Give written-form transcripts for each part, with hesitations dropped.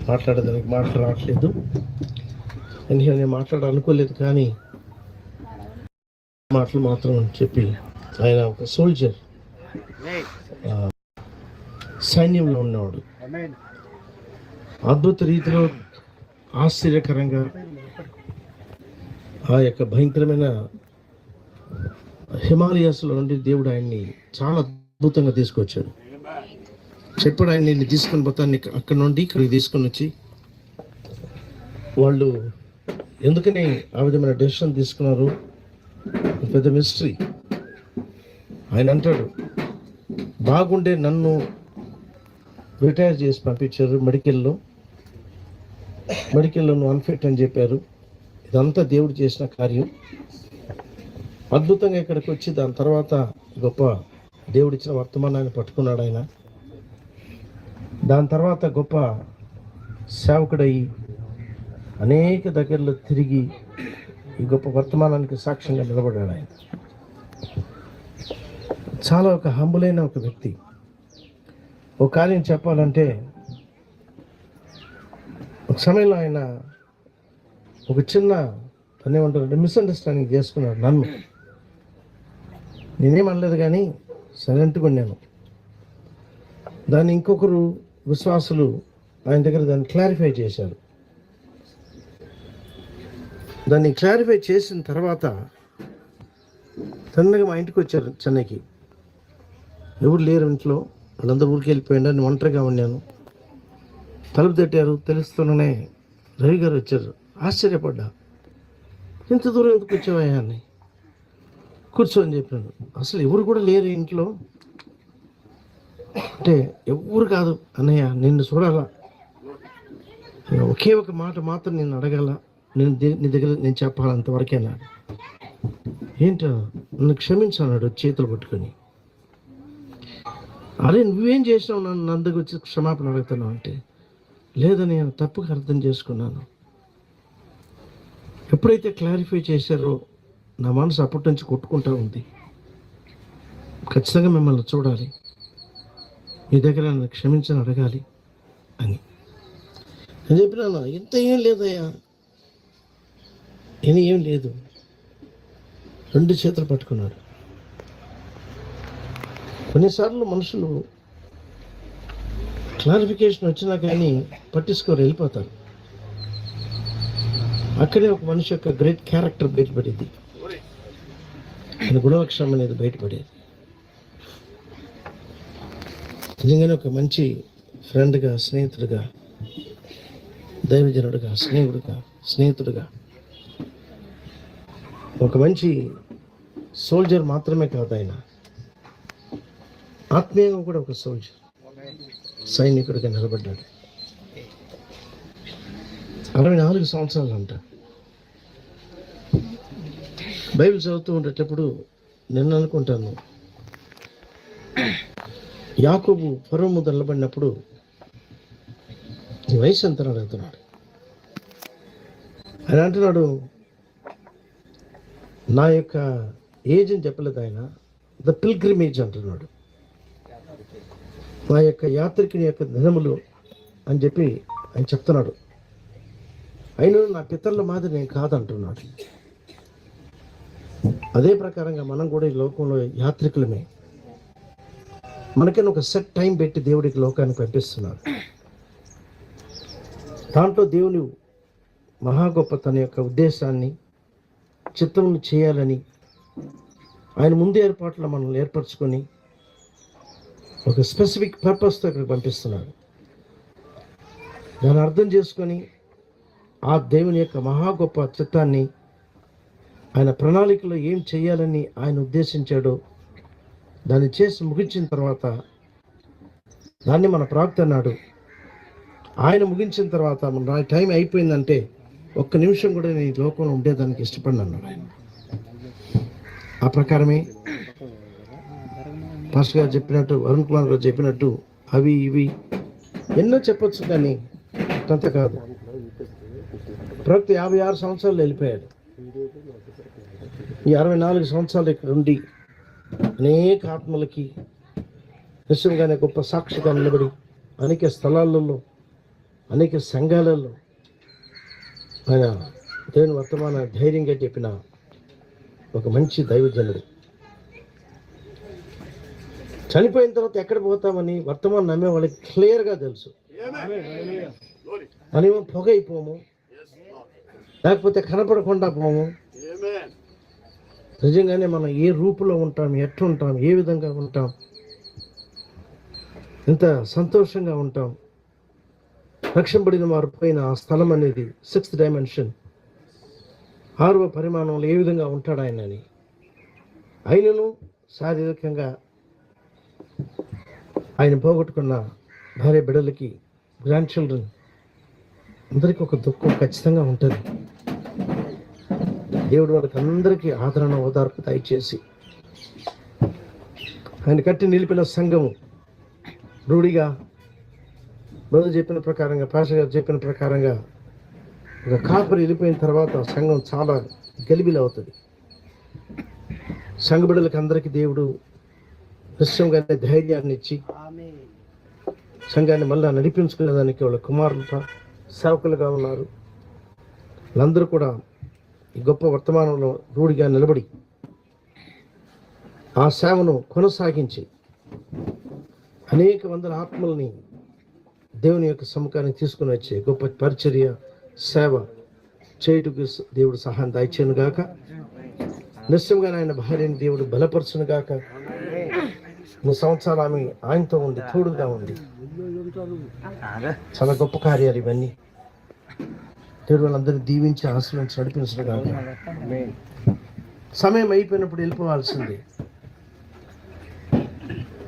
మాట్లాడేదానికి మాటలు రావట్లేదు. నేను మాట్లాడాలనుకోలేదు, కానీ మాటలు మాత్రం చెప్పి ఆయన ఒక సోల్జర్, సైన్యంలో ఉన్నవాడు. అద్భుత రీతిలో ఆశ్చర్యకరంగా ఆ యొక్క భయంకరమైన హిమాలయాస్లో నుండి దేవుడు ఆయన్ని చాలా అద్భుతంగా తీసుకొచ్చాడు. చెప్పాడు, ఆయన నేను తీసుకొని పోతాను అక్కడ నుండి ఇక్కడికి తీసుకొని వచ్చి. వాళ్ళు ఎందుకని ఆ విధమైన డెసిషన్ తీసుకున్నారు, పెద్ద మిస్టరీ. ఆయన అంటాడు, బాగుండే నన్ను రిటైర్ చేసి పంపించారు మెడికల్లో నువ్వు అన్ఫిట్ అని చెప్పారు. ఇదంతా దేవుడు చేసిన కార్యం. అద్భుతంగా ఇక్కడికి వచ్చి దాని తర్వాత గొప్ప దేవుడిచ్చిన వర్తమానాన్ని పట్టుకున్నాడు ఆయన. దాని తర్వాత గొప్ప సేవకుడయ్యి అనేక దగ్గరలో తిరిగి ఈ గొప్ప వర్తమానానికి సాక్ష్యంగా నిలబడ్డాడు ఆయన. చాలా ఒక హంబులైన ఒక వ్యక్తి. ఒక కార్యం చెప్పాలంటే, ఒక సమయంలో ఆయన ఒక చిన్న ఏమంటారంటే మిస్అండర్స్టాండింగ్ చేసుకున్నాడు. నన్ను నేనేమనలేదు, కానీ సైలెంట్గా ఉన్నాను. దాన్ని ఇంకొకరు విశ్వాసులు ఆయన దగ్గర దాన్ని క్లారిఫై చేశారు. దాన్ని క్లారిఫై చేసిన తర్వాత తొందరగా మా ఇంటికి వచ్చారు చెన్నైకి. ఎవరు లేరు ఇంట్లో, వాళ్ళందరూ ఊరికి వెళ్ళిపోయాడు. నేను ఒంటరిగా ఉన్నాను. తలుపు తట్టారు, తెలుస్తూనే రవి గారు వచ్చారు. ఆశ్చర్యపడ్డా, ఇంత దూరం ఎందుకు వచ్చావయ్యా అని. కూర్చోని చెప్పాను. అసలు ఎవరు కూడా లేరు ఇంట్లో అంటే, ఎవరు కాదు అన్నయ్య, నిన్ను చూడాలా, ఒకే ఒక మాట మాత్రం నేను అడగాల, నీ దగ్గర నేను చెప్పాలి, అంతవరకే అన్నాడు. ఏంటో నన్ను క్షమించన్నాడు చేతులు పట్టుకొని. అరే నువ్వేం చేసినావు, నన్ను దగ్గర వచ్చి క్షమాపణ అడుగుతున్నావు అంటే, లేదని నేను తప్పుగా అర్థం చేసుకున్నాను. ఎప్పుడైతే క్లారిఫై చేశారో నా మనసు అప్పటి నుంచి కొట్టుకుంటూ ఉంది. ఖచ్చితంగా మిమ్మల్ని చూడాలి, మీ దగ్గర నన్ను క్షమించని అడగాలి అని నేను చెప్పినాను. ఇంత ఏం లేదయ్యా, ఏం లేదు. 2 చేతులు పట్టుకున్నాడు. కొన్నిసార్లు మనుషులు క్లారిఫికేషన్ వచ్చినా కానీ పట్టించుకోరు, వెళ్ళిపోతారు. అక్కడే ఒక మనిషి యొక్క గ్రేట్ క్యారెక్టర్ బయటపడేది, ఆయన గుణలక్షణం అనేది బయటపడేది. నిజంగానే ఒక మంచి ఫ్రెండ్గా, స్నేహితుడిగా, దైవజనుడిగా, స్నేహితుడిగా, ఒక మంచి సోల్జర్ మాత్రమే కాదు, ఆయన ఆత్మీయంగా కూడా ఒక సోల్జర్, సైనికుడిగా నిలబడ్డాడు. 64 సంవత్సరాలు అంట. బైబిల్ చదువుతూ ఉండేటప్పుడు నేను అనుకుంటాను, యాకోబు ఫరో ముందు నిలబడినప్పుడు నీ వయసు ఎంత అడుగుతున్నాడు. ఆయన అంటున్నాడు, నా యొక్క ఏజ్ అని చెప్పలేదు ఆయన, ద పిల్గ్రిమేజ్ అంటున్నాడు, నా యొక్క యాత్రికుని యొక్క దినములు అని చెప్పి ఆయన చెప్తున్నాడు. అయినా నా పితరుల మాదిరి నేను కాదంటున్నాడు. అదే ప్రకారంగా మనం కూడా ఈ లోకంలో యాత్రికులమే. మనకైనా ఒక సెట్ టైం పెట్టి దేవుడికి లోకానికి పంపిస్తున్నాడు. దాంట్లో దేవుని మహా గొప్ప తన యొక్క ఉద్దేశాన్ని, చిత్తమును చేయాలని ఆయన ముందు ఏర్పాట్లో మనల్ని ఏర్పరచుకొని ఒక స్పెసిఫిక్ పర్పస్తో ఇక్కడికి పంపిస్తున్నాడు. దాన్ని అర్థం చేసుకొని ఆ దేవుని యొక్క మహా గొప్ప చిత్తాన్ని, ఆయన ప్రణాళికలో ఏం చేయాలని ఆయన ఉద్దేశించాడో దాన్ని చేసి ముగించిన తర్వాత, దాన్ని మన ప్రవక్త అన్నాడు, ఆయన ముగించిన తర్వాత నా టైం అయిపోయిందంటే ఒక్క నిమిషం కూడా నేను ఈ లోకంలో ఉండేదానికి ఇష్టపడిన అన్నాడు ఆయన. ఆ ప్రకారమే పాస్టర్ గారు చెప్పినట్టు, అరుణ్ కుమార్ గారు చెప్పినట్టు అవి ఇవి ఎన్నో చెప్పొచ్చు, కానీ అంత కాదు. ప్రవక్త 56 సంవత్సరాలు వెళ్ళిపోయాడు. ఈ 64 సంవత్సరాలు ఇక్కడ ఉండి అనేక ఆత్మలకి నిజంగానే గొప్ప సాక్షిగా నిలబడి అనేక స్థలాలలో అనేక సంఘాలలో ఆయన దేవుని వర్తమాన ధైర్యంగా చెప్పిన ఒక మంచి దైవజనుడు. చనిపోయిన తర్వాత ఎక్కడ పోతామని వర్తమానం నమ్మే వాళ్ళకి క్లియర్గా తెలుసు. మనమేమో పొగ అయిపోము, లేకపోతే కనపడకుండా పోము. నిజంగానే మనం ఏ రూపులో ఉంటాం, ఎట్లుంటాం, ఏ విధంగా ఉంటాం, ఎంత సంతోషంగా ఉంటాం. రక్షింపబడిన వారు పైన ఆ స్థలం అనేది 6th డైమెన్షన్, 6వ పరిమాణంలో ఏ విధంగా ఉంటాడు ఆయన అని. ఆయనను శారీరకంగా ఆయన పోగొట్టుకున్న భార్య బిడ్డలకి, గ్రాండ్ చిల్డ్రన్ అందరికీ ఒక దుఃఖం ఖచ్చితంగా ఉంటుంది. దేవుడు వాళ్ళకి అందరికీ ఆదరణ, ఓదార్పు దయచేసి ఆయన కట్టి నిలిపిన సంఘము రూఢిగా మొదలు చెప్పిన ప్రకారంగా, పాస్టర్ గారు చెప్పిన ప్రకారంగా ఒక కాపరి వెళ్ళిపోయిన తర్వాత సంఘం చాలా గలిబిలి అవుతుంది. సంఘ బిడ్డలకి అందరికీ దేవుడు నిశ్చయంగానే ధైర్యాన్ని ఇచ్చి సంఘాన్ని మళ్ళీ నడిపించుకునేదానికి వాళ్ళ కుమారులు సేవకులుగా ఉన్నారు. వాళ్ళందరూ కూడా ఈ గొప్ప వర్తమానంలో రూఢిగా నిలబడి ఆ సేవను కొనసాగించి అనేక వందల ఆత్మల్ని దేవుని యొక్క సముఖానికి తీసుకుని వచ్చే గొప్ప పరిచర్య, సేవ చేయుటకు దేవుడు సహాయం దయచేయను గాక. నిశ్చయంగా ఆయన భార్యని దేవుడు బలపరచును గాక. 3 సంవత్సరాలు ఆమె ఆయనతో ఉంది, తోడుగా ఉంది. చాలా గొప్ప కార్యాలు ఇవన్నీ. దేవుడు వాళ్ళందరినీ దీవించి ఆశీర్వదించి నడిపించను గాక. సమయం అయిపోయినప్పుడు వెళ్ళిపోవాల్సింది.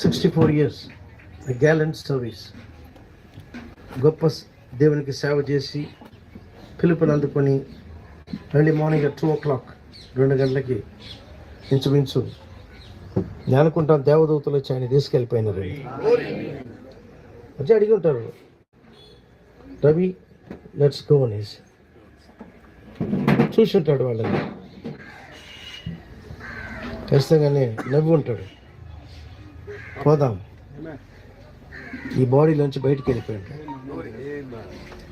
64 years గ్యాలెంట్ సర్వీస్, గొప్ప దేవునికి సేవ చేసి పిలుపుని అందుకొని ఎర్లీ మార్నింగ్ 2 o'clock 2 గంటలకి ఇంచుమించు నేను అనుకుంటాను దేవదూతలు వచ్చి ఆయన తీసుకెళ్ళిపోయినారు. వచ్చి అడిగి ఉంటారు, రవి లెట్స్ గో అనేసి చూసి ఉంటాడు వాళ్ళని. ఖచ్చితంగానే నవ్వి ఉంటాడు, పోదాం. ఈ బాడీలోంచి బయటికి వెళ్ళిపోయాడు.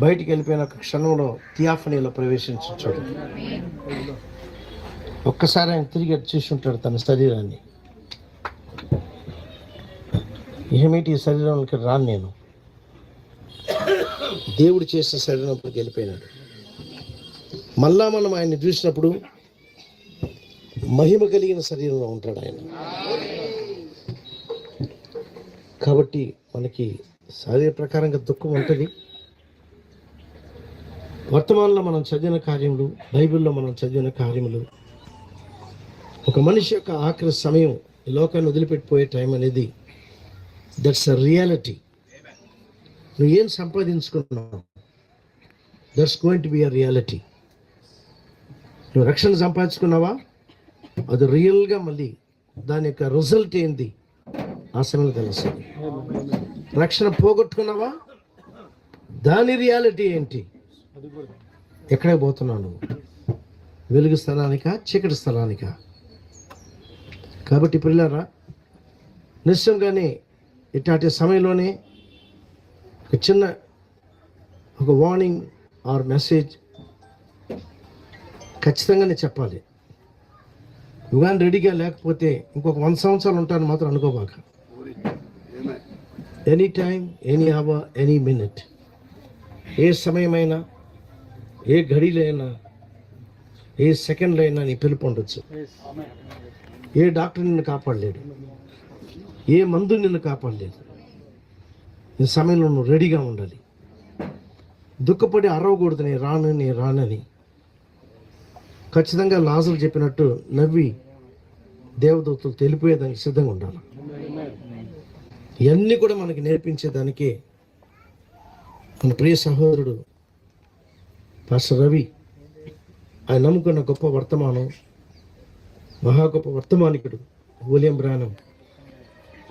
బయటికి వెళ్ళిపోయిన ఒక క్షణంలో థియాఫనీలో ప్రవేశించాడు. ఒక్కసారి ఆయన తిరిగి చూసి ఉంటాడు తన శరీరాన్ని. ఏమిటి ఈ శరీరంలోకి రాను, నేను దేవుడు చేసిన శరీరంలోకి వెళ్ళిపోయినాడు. మళ్ళా మనం ఆయన్ని చూసినప్పుడు మహిమ కలిగిన శరీరంలో ఉంటాడు ఆయన. కాబట్టి మనకి శారీర ప్రకారంగా దుఃఖం ఉంటుంది. వర్తమానంలో మనం చదివిన కార్యములు, బైబిల్లో మనం చదివిన కార్యములు, ఒక మనిషి యొక్క ఆఖరి సమయం, ఈ లోకాన్ని వదిలిపెట్టిపోయే టైం అనేది దట్స్ అ రియాలిటీ. నువ్వు ఏం సంపాదించుకున్నావు, that's going to be a reality. నువ్వు రక్షణ సంపాదించుకున్నావా, అది రియల్గా మళ్ళీ దాని యొక్క రిజల్ట్ ఏంది ఆ సమయంలో తెలుస్తుంది. రక్షణ పోగొట్టుకున్నావా, దాని రియాలిటీ ఏంటి, ఎక్కడికి పోతున్నావు నువ్వు, వెలుగు స్థలానికా చీకటి స్థలానికా? కాబట్టి పిల్లరా, నిశ్చయంగానే ఇట్లాంటి సమయంలోనే ఒక వార్నింగ్ ఆర్ మెసేజ్ ఖచ్చితంగానే చెప్పాలి. నువ్వు కానీ రెడీగా లేకపోతే ఇంకొక 100 సంవత్సరాలు ఉంటాను మాత్రం అనుకోబాక. Any time, any hour, any minute, ఏ సమయమైనా, ఏ ఘడిలైనా, ఏ సెకండ్లో అయినా నీ పిలుపు ఉండొచ్చు. ఏ డాక్టర్ నిన్ను కాపాడలేడు, ఏ మందు నిన్ను కాపాడలేదు. ఈ సమయంలో నువ్వు రెడీగా ఉండాలి. దుఃఖపడి అరవకూడదు, నేను రానని. ఖచ్చితంగా లాజరు చెప్పినట్టు నవ్వి దేవదూతలు తెలిపోయేదానికి సిద్ధంగా ఉండాలి. ఇవన్నీ కూడా మనకి నేర్పించేదానికే మన ప్రియ సహోదరుడు పాస్టర్ రవి ఆయన నమ్ముకున్న గొప్ప వర్తమానం, మహా గొప్ప వర్తమానికుడు విలియం బ్రానమ్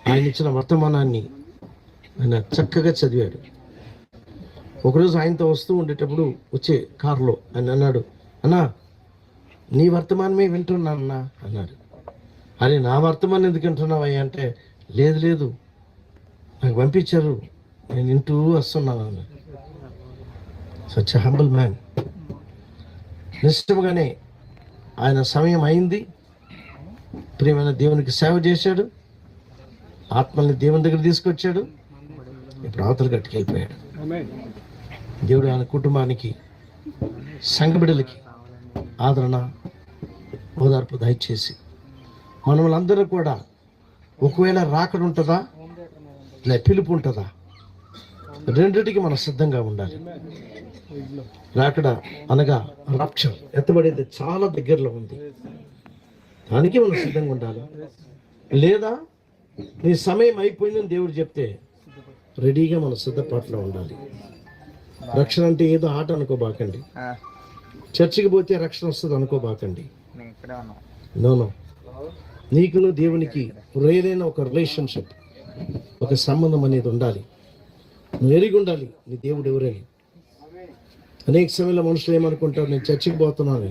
ఆయన ఇచ్చిన వర్తమానాన్ని ఆయన చక్కగా చదివాడు. ఒకరోజు ఆయనతో వస్తూ ఉండేటప్పుడు వచ్చే కారులో ఆయన అన్నాడు, అన్నా నీ వర్తమానమే వింటున్నా అన్నాడు. అరే నా వర్తమానం ఎందుకు వింటున్నావయ్యా అంటే, లేదు నాకు పంపించారు, నేను వింటూ వస్తున్నాను అన్నాడు. Such a humble man. నిశ్చయముగానే ఆయన సమయం అయింది, ప్రియమైన దేవునికి సేవ చేశాడు, ఆత్మల్ని దేవుని దగ్గర తీసుకొచ్చాడు, ఇప్పుడు అవతల గట్టుకెళ్ళిపోయాడు. దేవుడు ఆయన కుటుంబానికి, సంఘ బిడ్డలకి ఆదరణ, ఓదార్పు దయచేసి మనలందరూ కూడా ఒకవేళ రాకడ ఉంటుందా లేదా పిలుపు ఉంటుందా, రెండిటికి మనం సిద్ధంగా ఉండాలి. రాకడ అనగా రక్షణ ఎత్తబడేది చాలా దగ్గరలో ఉంది, దానికి మనం సిద్ధంగా ఉండాలి. లేదా నీ సమయం అయిపోయిందని దేవుడు చెప్తే రెడీగా మన సిద్ధపాట్లో ఉండాలి. రక్షణ అంటే ఏదో ఆట అనుకోబాకండి, చర్చికి పోతే రక్షణ వస్తుంది అనుకోబాకండి. నో, నీకును దేవునికి రేరైన ఒక రిలేషన్షిప్, ఒక సంబంధం అనేది ఉండాలి. నువ్వు ఎరిగి ఉండాలి నీ దేవుడు ఎవరని. అనేక సమయంలో మనుషులు ఏమనుకుంటారు, నేను చర్చికి పోతున్నాను,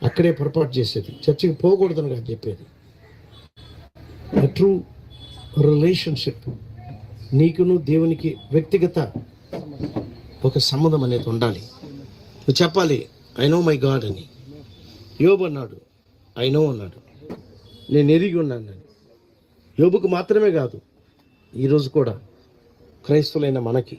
అక్కడే పొరపాటు చేసేది. చర్చికి పోకూడదని కాదు చెప్పేది. ట్రూ రిలేషన్షిప్, నీకును దేవునికి వ్యక్తిగత ఒక సంబంధం అనేది ఉండాలి. నువ్వు చెప్పాలి, ఐ నో మై గాడ్ అని. యోబు అన్నాడు, ఐ నో అన్నాడు, నేను ఎరిగి ఉన్నాను. యోబుకు మాత్రమే కాదు, ఈరోజు కూడా క్రైస్తవులైన మనకి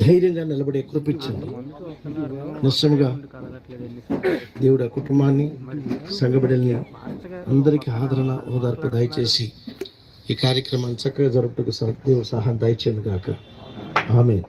ధైర్యంగా నిలబడే కృపించండి. నిశ్చయంగా దేవుడు ఆ కుటుంబాన్ని, సంఘ బిడ్డల్ని అందరికీ ఆదరణ, ఓదార్పు దయచేసి ఈ కార్యక్రమాన్ని చక్కగా జరుపుటకు దేవుడు సహాయం దయచేయండి గాక. ఆమేన్.